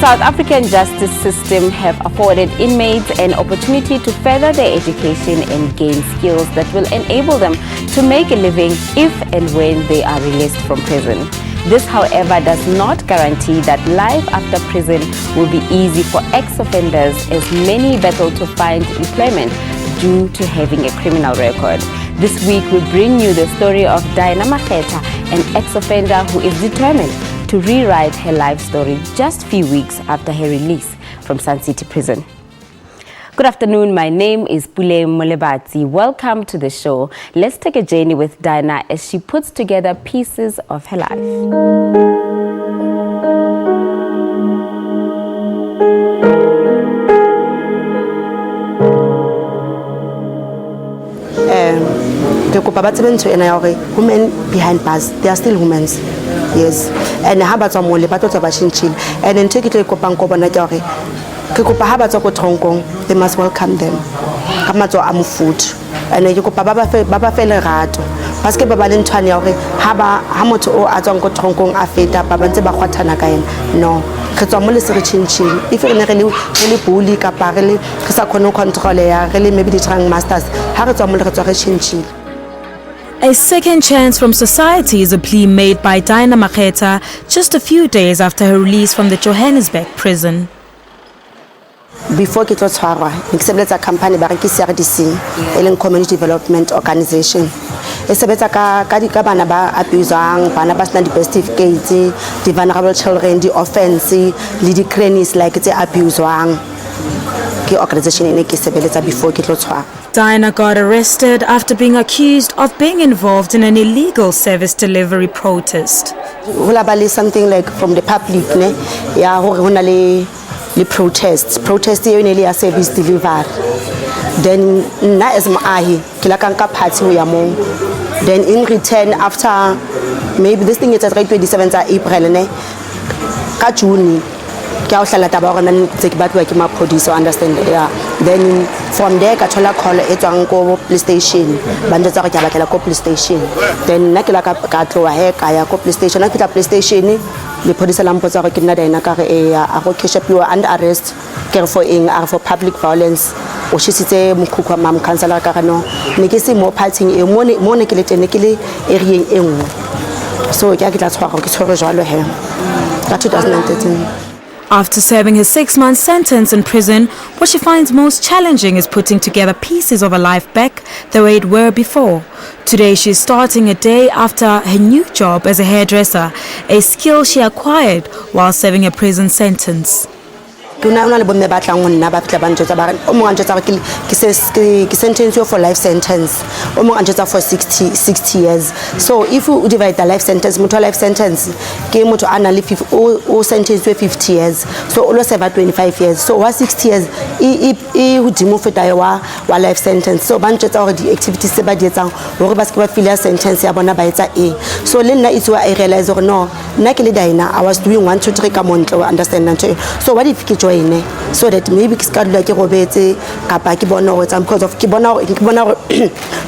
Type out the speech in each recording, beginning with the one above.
South African justice system have afforded inmates an opportunity to further their education and gain skills that will enable them to make a living if and when they are released from prison. This, however, does not guarantee that life after prison will be easy for ex-offenders, as many battle to find employment due to having a criminal record. This week we bring you the story of Dinah Maketa, an ex-offender who is determined to rewrite her life story just a few weeks after her release from Sun City Prison. Good afternoon, my name is Pule Molebatsi. Welcome to the show. Let's take a journey with Dinah as she puts together pieces of her life. Women behind bars, they are still women. Yes. And how about some more lebato chinchil? And then take it to Kopanko. They must welcome them. Kamato am food. And you could Baba Felerato. Paske Baba Lintania, Haba Hamoto or Azongo Tronkong Afeta, Babanteba Quatanagain. No. Katomolus chinchil. If you're really bully, caparelli, Kasakono controller, really maybe the Trang masters, Haratomol chinchil. A second chance from society is a plea made by Dinah Maketa just a few days after her release from the Johannesburg prison. Before it was Hara, except a company by SABC, a community development organization. Esabeta Kadikabana abusang, Banabas and the best gates, the vulnerable children, the offense, the crannies like the abusang. The organization in Kisabeleta before it was Hara. Dinah got arrested after being accused of being involved in an illegal service delivery protest. Something like from the public, the protests nearly a service delivery. Then na as maahi kilakanka party uyamo. Then in return, after maybe this thing is at 27th April ne ka June ke a hlala taba gore nna tse ke batwa ke ma producer, understand. Then from there ka thola call e tswang ko police station ba ntse tsa go ke batlela ko police station. Then nna ke la ka tloa he ka ya ko police station, a fitla police station the police lampotsa go ke nna Dinah ka re a go cash up you under arrest ke for public violence o shitsitse mokhukwa mam councilor ka no ne ke se mo parting e mo ne ke le tene ke le area e nngwe, so ke a ke tla tshwara ke tshwere jwalo he ka 2013. After serving his 6-month sentence in prison, what she finds most challenging is putting together pieces of her life back the way it were before. Today she's starting a day after her new job as a hairdresser, a skill she acquired while serving a prison sentence. For life sentence, for 60 years. So if you divide the life sentence, life sentence, came to annually 50 years. So almost about 25 years. So 60 years, would move with our life sentence. So bunch of the activities about the or basketball filial sentence, Abona by A. So Lena is where I realized or no, Nakili Dinah, I was doing 1, 2, 3 understand. So what if you join? So that maybe like Robete, Kapaki Bono, because of Kibono,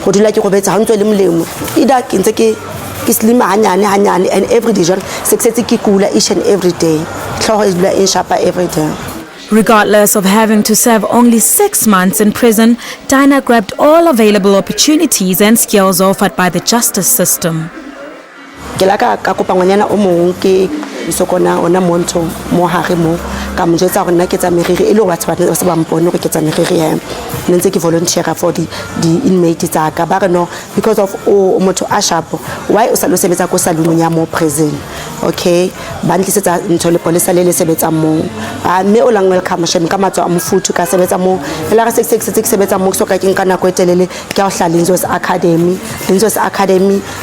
who do like Robeta, Hantolim, Ida Kintaki, Kislima Hanyan, and every day, Sexeti Kula each and every day. Claw is in Shapa every day. Regardless of having to serve only 6 months in prison, Dinah grabbed all available opportunities and skills offered by the justice system. Kelaka Kakupangana Omo, Sokona, Ona Monto, Moharimo, Kamjeta, Naketa Miri, Elo, what's what was Bampono, Keta Miri, Nancy volunteer for the inmates Gabarano because of Moto Ashap. Why Osalosebeta Salunia more prison? Okay, Bantiseta into the police, Sebeta Mo, Meolang welcome, Kamato Amufu to Casabetamo, Lara 666 Sebetamo, Sokakin Kanakotelele, Kausha Linzos Academy,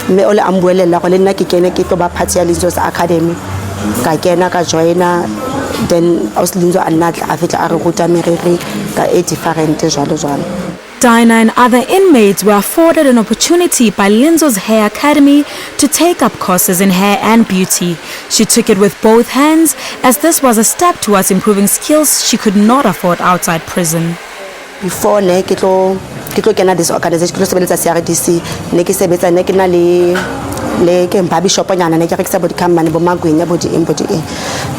Meola Ambuela, Lacolena Kikena Patia Linzos Academy. Kagena ka joina, then Oslinzo and Nat Afita Aruta Miriri ka 80 different jalo. Dinah and other inmates were afforded an opportunity by Linzo's Hair Academy to take up courses in hair and beauty. She took it with both hands, as this was a step towards improving skills she could not afford outside prison. Before Kitlo kena this organization, SABC, Neki Sebeta, Nekinali le ke mbabi shoponyana ne ke rekisa body company bo magwenya body in body e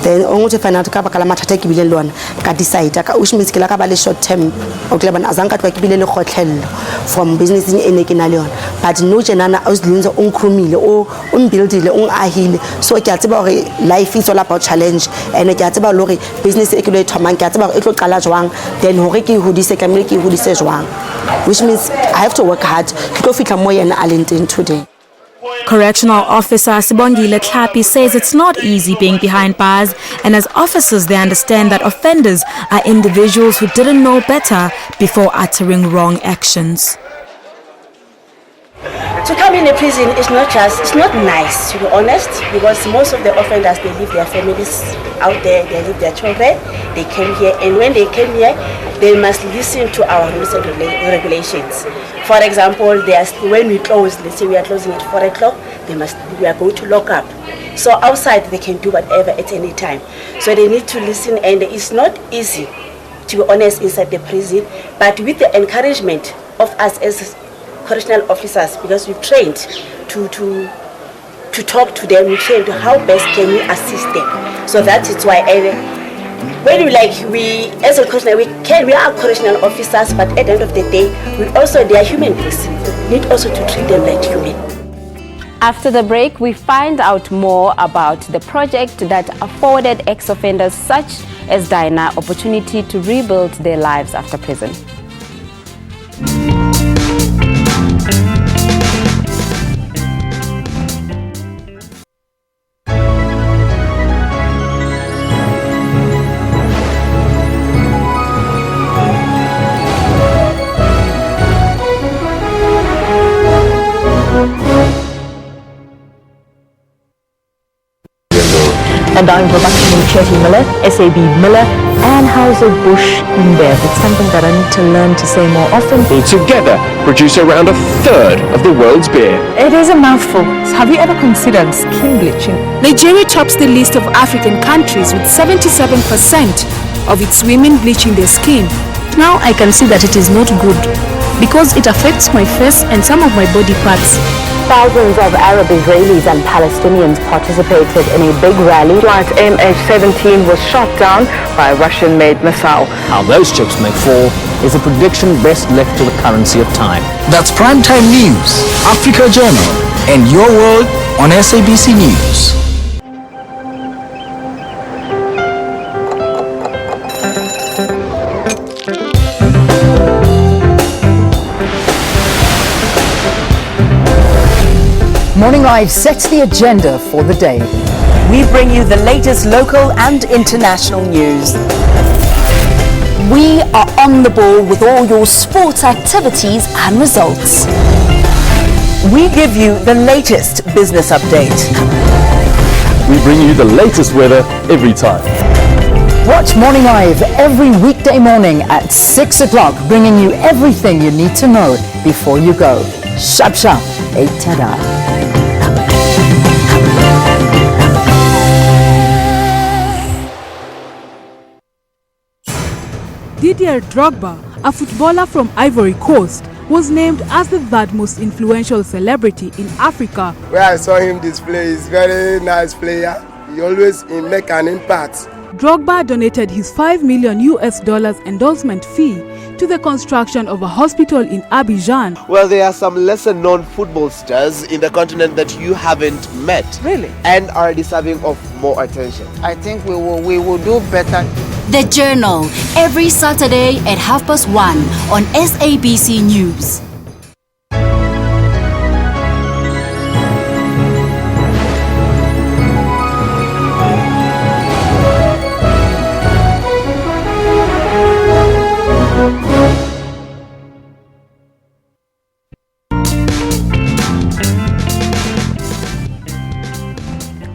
then onguthi fana ka baka la mathata ke bile lona ka decide ka which means ke la ka ba le short term o ke lebana azanka twa ke bile le khotlhello from business in ene ke na le yona but no jenana auslinzo onkrumile o unbuildile ungahile so ke a tseba hore life is all about challenge and ke a tseba hore business e ke lo ithomang ke a tseba hore e tlo qala jwang then hore ke hodise ka mmele ke hodise jwang which means I have to work hard ke tlo fitla mo yena a lenteng today. Correctional Officer Sibongile Tlhapi says it's not easy being behind bars, and as officers they understand that offenders are individuals who didn't know better before uttering wrong actions. To come in a prison is it's not nice, to be honest, because most of the offenders, they leave their families out there, they leave their children, they came here, and when they came here, they must listen to our rules and regulations. For example, when we close, let's say we are closing at 4 o'clock, we are going to lock up. So outside, they can do whatever at any time. So they need to listen, and it's not easy, to be honest, inside the prison, but with the encouragement of us as correctional officers, because we've trained to talk to them, we trained to how best can we assist them. So that is why when we as a correctional, we are correctional officers, but at the end of the day, they are human beings. We need also to treat them like human. After the break, we find out more about the project that afforded ex-offenders such as Diana opportunity to rebuild their lives after prison. And I'm production Chetty Miller, SAB Miller, and Hauser Bush in Bev. It's something that I need to learn to say more often. Together produce around a third of the world's beer. It is a mouthful. Have you ever considered skin bleaching? Nigeria tops the list of African countries with 77% of its women bleaching their skin. Now I can see that it is not good because it affects my face and some of my body parts. Thousands of Arab Israelis and Palestinians participated in a big rally. Flight MH17 was shot down by a Russian-made missile. How those chips may fall is a prediction best left to the currency of time. That's Primetime News, Africa Journal, and your world on SABC News. Morning Live sets the agenda for the day. We bring you the latest local and international news. We are on the ball with all your sports activities and results. We give you the latest business update. We bring you the latest weather every time. Watch Morning Live every weekday morning at 6 o'clock, bringing you everything you need to know before you go. Shap shap, tada. Didier Drogba, a footballer from Ivory Coast, was named as the third most influential celebrity in Africa. Where I saw him display, he's very nice player. He always make an impact. Drogba donated his $5 million endorsement fee to the construction of a hospital in Abidjan. Well, there are some lesser known football stars in the continent that you haven't met. Really? And are deserving of more attention. I think we will do better. The Journal, every Saturday at 1:30 on SABC News.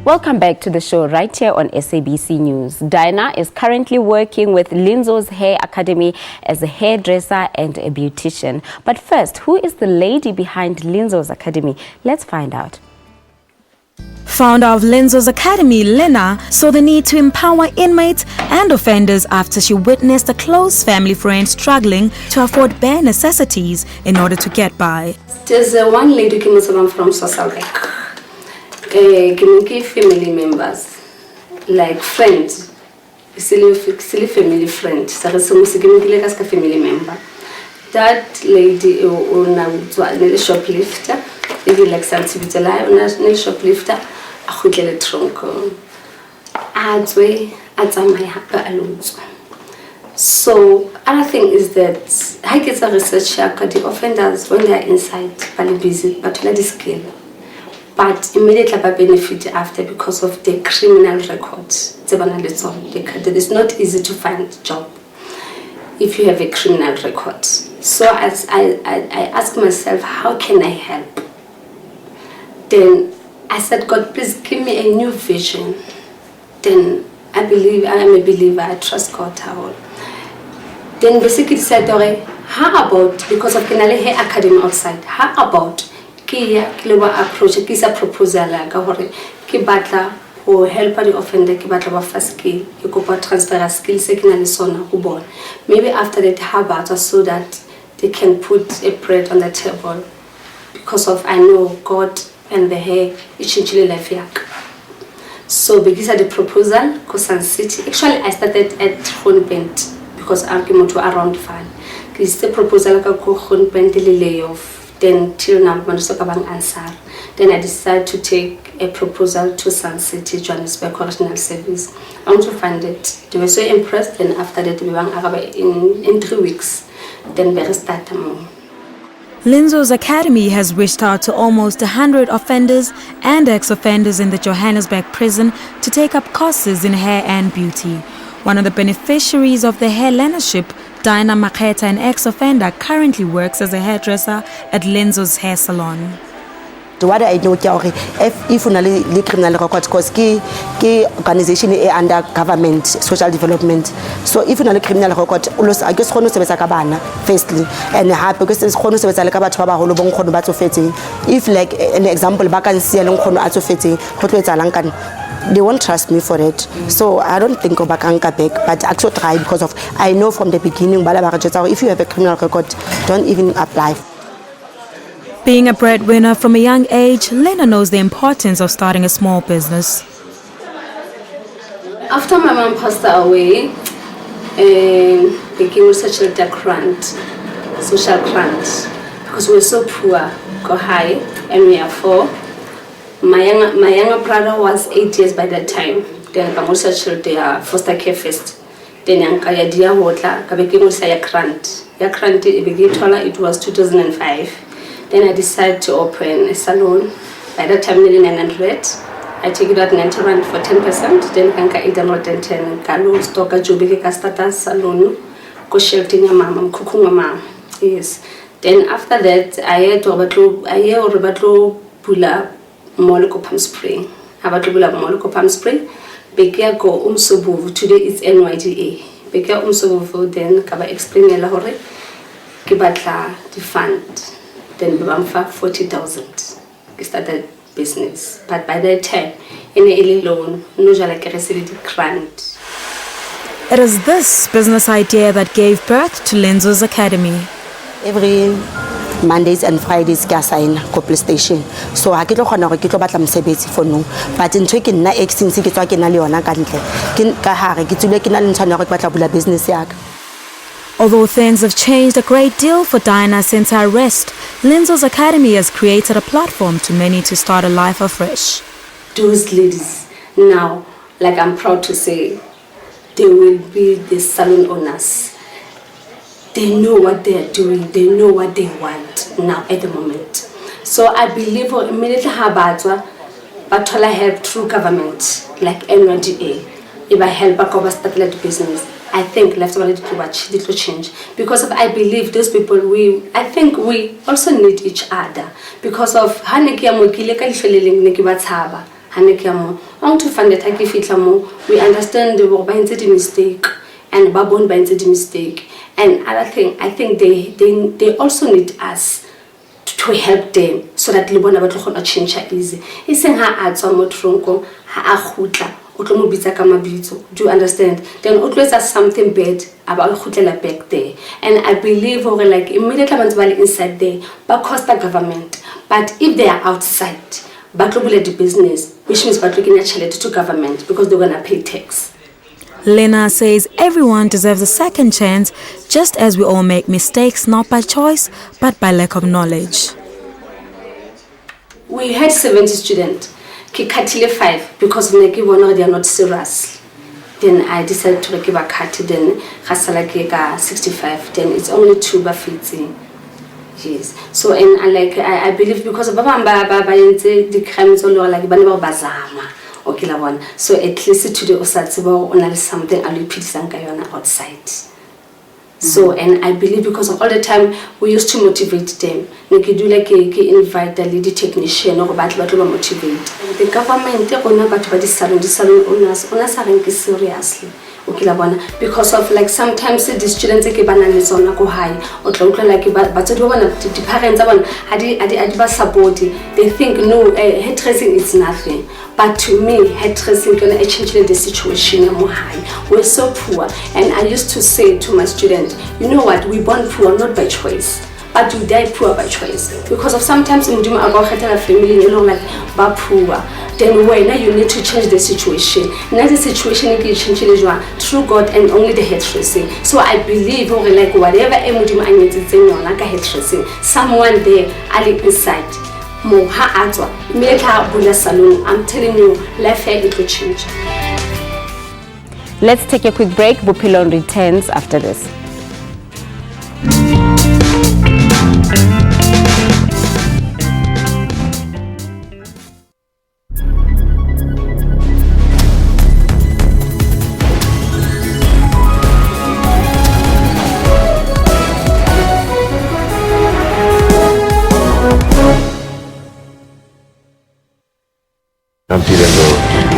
Welcome back to the show right here on SABC News. Diana is currently working with Linzo's Hair Academy as a hairdresser and a beautician. But first, who is the lady behind Linzo's Academy? Let's find out. Founder of Linzo's Academy, Lena, saw the need to empower inmates and offenders after she witnessed a close family friend struggling to afford bare necessities in order to get by. There's one lady who came from Sasalek. family members, like friends, silly family friend. Family member. That lady a shoplifter, if you like something to lie on a shoplifter, a hotel trunk. Ads way, ads on my alone. So, other thing is that I get a researcher, the offenders, when they are inside, very busy, but let it scale. But immediately I benefit after because of the criminal records. It's not easy to find a job if you have a criminal record. So as I ask myself, how can I help? Then I said, God, please give me a new vision. Then I am a believer, I trust God. Then basically said, how about, because of Kenale Hair Academy outside, how about approach a proposal ki batla ho help the offender ki batla ba fa skill ki kopa transfer skills se kina le sona go bona. Maybe after that how about so that they can put a bread on the table, because of I know God and the hair it changed life yak. So because of the proposal Kosan City, actually I started at Honbent because argument around fan. This the proposal ka ko Honbent layoff. Then till now, answer. Then I decided to take a proposal to Sun City, Johannesburg Correctional Service. I want to find it. They were so impressed. Then after that, we went in 3 weeks. Then we started more. Linzo's Academy has reached out to almost 100 offenders and ex-offenders in the Johannesburg prison to take up courses in hair and beauty. One of the beneficiaries of the hair learnership, Diana Maketa, an ex-offender, currently works as a hairdresser at Linzo's hair salon. What I know if you know criminal record, because key organization under government social development. So if you know criminal record, I guess kono sebetsa ka bana firstly, and happy because kono sebetsa le ka batho ba baholo bong kono ba tsofetseng. If like an example ba kan sia le kono a tsofetseng go tloetsalang kan, they won't trust me for it. So I don't think about Kanka back, but I actually try because of I know from the beginning if you have a criminal record, don't even apply. Being a breadwinner from a young age, Lena knows the importance of starting a small business. After my mom passed away, became such a grant, social grant, because we were so poor, go high, and we are 4. My younger brother was 8 years by that time. Then I was such a foster care first. Then I had a water, I became a grant. It was 2005. Then I decided to open a salon. By that time, nearly 900. I take it out 90 rand for 10%. Then I can 810. Kalu stock a jubilee castata salon. Go shelting your mom, cooking your mom. Yes. Then after that, I had to pula moleko palm spray. About pula moleko palm spray. Bekia go umsobu. Today it's NYDA. Bekia umsobu. Then kaba explain yala hore. Kibatla the fund. Then we went for 40,000. We started business. But by that time, in a loan, no grant. It is this business idea that gave birth to Linzo's Academy. Every Mondays and Fridays I sign couple station. So I get batla mosebetsi for no. But in taking na exing se ke tswa ke na le yona ka ntle. Ke ka hare ke tsule ke na le ntshwana go batla bula business yaka. Although things have changed a great deal for Diana since her arrest, Linzo's Academy has created a platform to many to start a life afresh. Those ladies now, like I'm proud to say, they will be the salon owners. They know what they are doing. They know what they want now at the moment. So I believe immediately habatwa, but all I help through government like NYDA. If I help a start business, I think left a little change because of I believe those people I think we also need each other because of I want to find that we understand the mistake and babon by the mistake and other thing I think they also need us to help them so that libona ba tlo change easy iseng ha a tswa mo tronko ha a khutla o tlo mo bitsa ka mabitso. Do you understand? Then it was something bad about khutlela back there and I believe like immediately abantu bali inside there but cost the government but if they are outside but the business, which means but looking at to government because they're gonna pay tax. Lena says everyone deserves a second chance, just as we all make mistakes not by choice, but by lack of knowledge. We had 70 students, ki katile 5 because they are not serious. Then I decided to give a cut, then hasala ke 65, then it's only 2 bafiti. Yes. So and I believe because of the crimes all like bazama. Okay, la one. So at least today osatibo on something I repeat outside. So and I believe because of all the time we used to motivate them. We could do like invite the lady technician or battle motivate. The government the salon owners are seriously. Okay, la one. Because of like sometimes the students go high or like but the parents support. They think no head tracing is nothing. But to me, head tracing can change the situation. We're so poor, and I used to say to my students, you know what? We born poor not by choice, but we die poor by choice. Because of sometimes in Duma about family, you know, like but poor. Then now you need to change the situation. Now the situation can change through God and only the head tracing. So I believe, like whatever I need to say, like head tracing, someone there, Ali inside. I'm telling you, life here it will change. Let's take a quick break. Bophelong returns after this.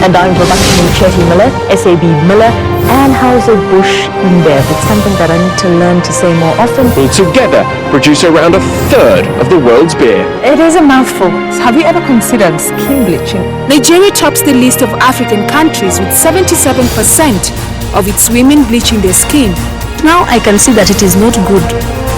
And I'm production Chetty Miller, SAB Miller, and Hauser Bush in there. It's something that I need to learn to say more often. Will together produce around 1/3 of the world's beer. It is a mouthful. Have you ever considered skin bleaching? Nigeria tops the list of African countries with 77% of its women bleaching their skin. Now I can see that it is not good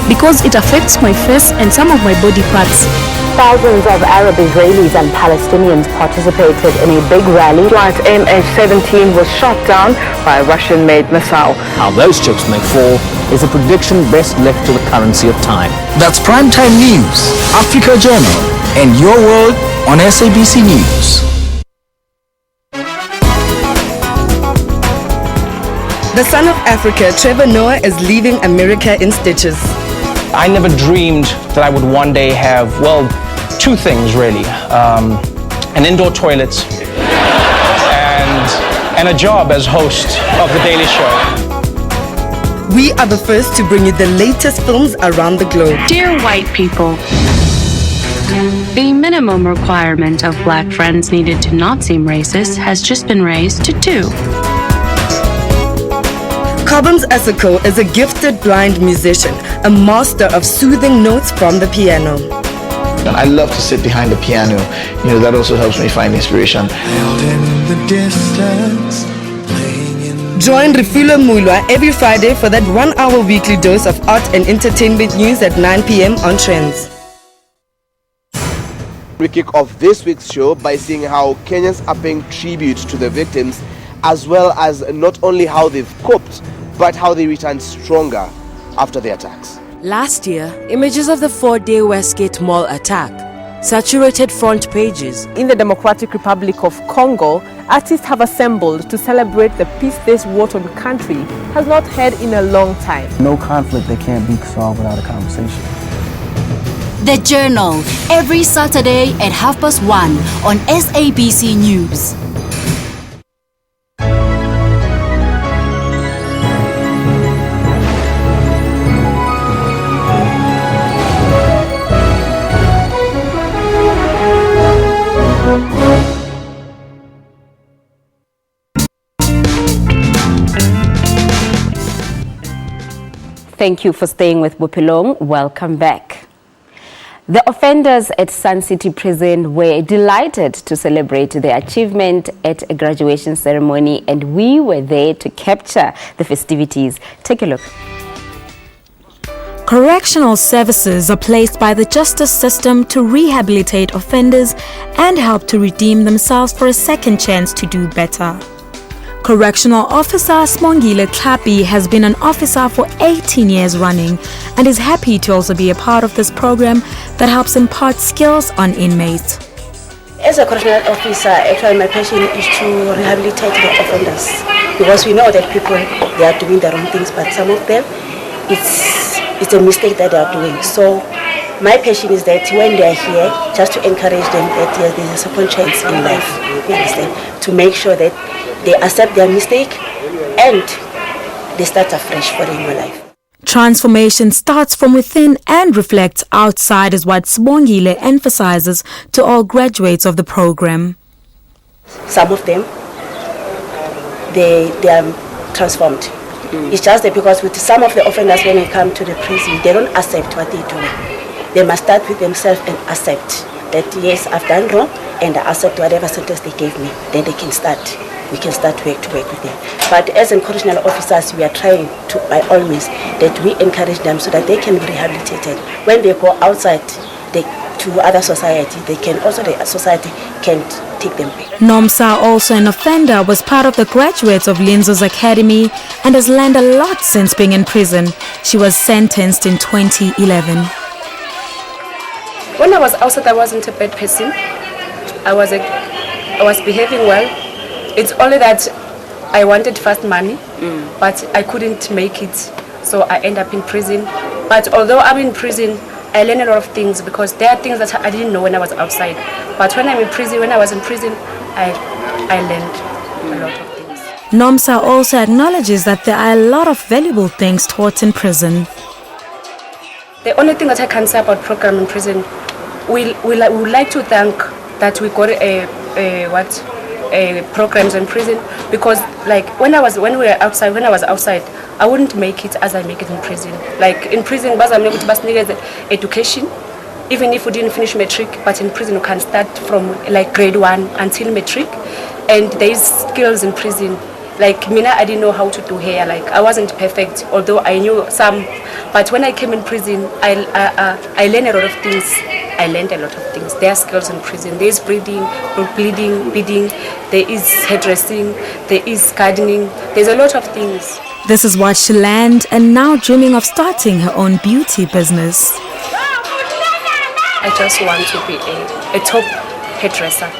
because it affects my face and some of my body parts. Thousands of Arab Israelis and Palestinians participated in a big rally. Flight MH17 was shot down by a Russian-made missile. How those chips may fall is a prediction best left to the currency of time. That's Primetime News, Africa Journal, and Your World on SABC News. The son of Africa, Trevor Noah, is leaving America in stitches. I never dreamed that I would one day have, well, 2 things really. An indoor toilet and a job as host of The Daily Show. We are the first to bring you the latest films around the globe. Dear white people, the minimum requirement of black friends needed to not seem racist has just been raised to 2. Cobhams Asako is a gifted blind musician, a master of soothing notes from the piano. And I love to sit behind the piano. You know, that also helps me find inspiration. Join Refulo Mulwa every Friday for that 1-hour weekly dose of art and entertainment news at 9 p.m. on Trends. We kick off this week's show by seeing how Kenyans are paying tribute to the victims, as well as not only how they've coped, but how they returned stronger after the attacks. Last year, images of the 4-day Westgate Mall attack saturated front pages. In the Democratic Republic of Congo, artists have assembled to celebrate the peace this war-torn country has not had in a long time. No conflict that can't be solved without a conversation. The Journal, every Saturday at 1:30 on SABC News. Thank you for staying with Bophelong. Welcome back. The offenders at Sun City Prison were delighted to celebrate their achievement at a graduation ceremony, and we were there to capture the festivities. Take a look. Correctional services are placed by the justice system to rehabilitate offenders and help to redeem themselves for a second chance to do better. Correctional Officer Smongile Tlhapi has been an officer for 18 years running and is happy to also be a part of this program that helps impart skills on inmates. As a correctional officer, actually my passion is to rehabilitate the offenders, because we know that people, they are doing the wrong things, but some of them, it's a mistake that they are doing. So my passion is that when they are here, just to encourage them that there's a second chance in life, you understand, to make sure that they accept their mistake and they start afresh for a new life. Transformation starts from within and reflects outside is what Sibongile emphasizes to all graduates of the program. Some of them, they are transformed. It's just that because with some of the offenders, when they come to the prison, they don't accept what they're doing. They must start with themselves and accept that, yes, I've done wrong, and I accept whatever sentence they gave me. Then they can start. We can start to work with them. But as correctional officers, we are trying to, by all means, that we encourage them so that they can be rehabilitated. When they go outside to other society, they can also, the society can take them back. Nomsa, also an offender, was part of the graduates of Linzo's Academy and has learned a lot since being in prison. She was sentenced in 2011. When I was outside, I wasn't a bad person. I was behaving well. It's only that I wanted fast money, but I couldn't make it, so I end up in prison. But although I'm in prison, I learn a lot of things, because there are things that I didn't know when I was outside. But when I was in prison, I learned a lot of things. Nomsa also acknowledges that there are a lot of valuable things taught in prison. The only thing that I can say about program in prison, we would like to thank that we got programs in prison, because like when I was outside, I wouldn't make it as I make it in prison. Like in prison, education, even if we didn't finish matric, but in prison you can start from like grade 1 until matric, and there's skills in prison. Like Mina, I didn't know how to do hair. Like I wasn't perfect, although I knew some. But when I came in prison, I learned a lot of things. There are skills in prison. There is bleeding, beading. There is hairdressing. There is gardening. There's a lot of things. This is what she learned, and now dreaming of starting her own beauty business. I just want to be a top hairdresser.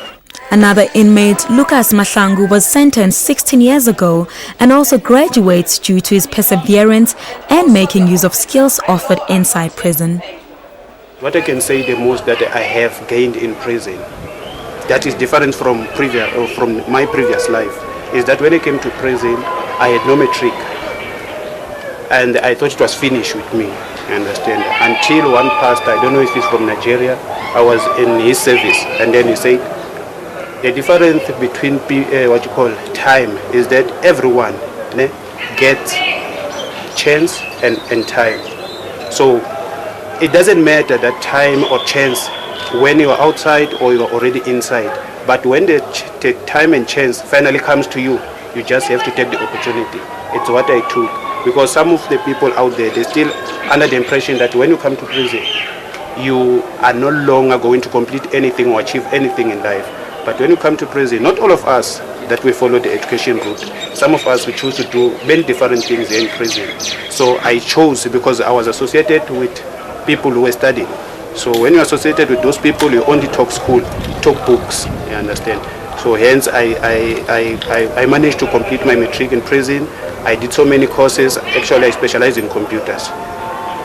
Another inmate, Lucas Mahlangu, was sentenced 16 years ago and also graduates due to his perseverance and making use of skills offered inside prison. What I can say the most that I have gained in prison, that is different from my previous life, is that when I came to prison, I had no matric, and I thought it was finished with me. You understand? Until one pastor, I don't know if he's from Nigeria, I was in his service, and then he said, the difference between time is that everyone gets chance and time. So it doesn't matter that time or chance when you are outside or you are already inside. But when the time and chance finally comes to you, you just have to take the opportunity. It's what I took. Because some of the people out there, they're still under the impression that when you come to prison, you are no longer going to complete anything or achieve anything in life. But when you come to prison, not all of us that we follow the education route. Some of us, we choose to do many different things in prison. So I chose because I was associated with people who were studying. So when you're associated with those people, you only talk school, talk books, you understand? So hence I managed to complete my matric in prison. I did so many courses. Actually, I specialize in computers.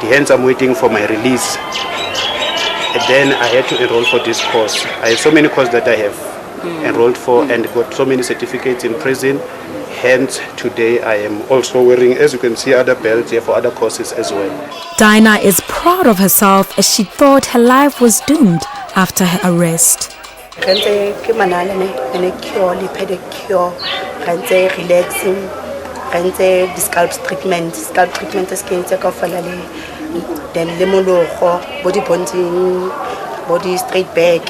Hence I'm waiting for my release. And then I had to enroll for this course. I have so many courses that I have enrolled for and got so many certificates in prison. Hence today I am also wearing, as you can see, other belts here for other courses as well. Dinah is proud of herself as she thought her life was doomed after her arrest. Scalp treatment is then body bonding, body straight back,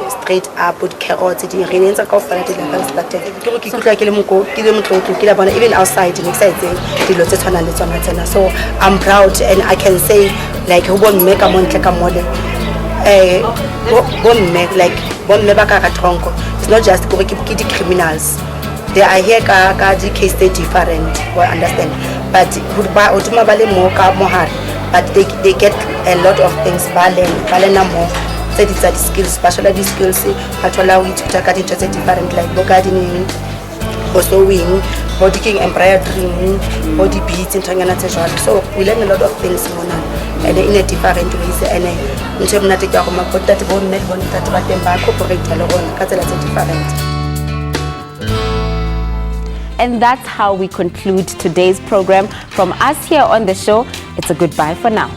straight up with carrots. It really is a cough and started. Even outside, so I'm proud and I can say like who won't make a model. It's not just criminals. They are here the case they different, understand. But they get a lot of things more. So it's the skills, special skills that allow you to take it into different like gardening, sewing, body embroidery, body beads and so we learn a lot of things and in a different ways and And that's how we conclude today's program. From us here on the show, it's a goodbye for now.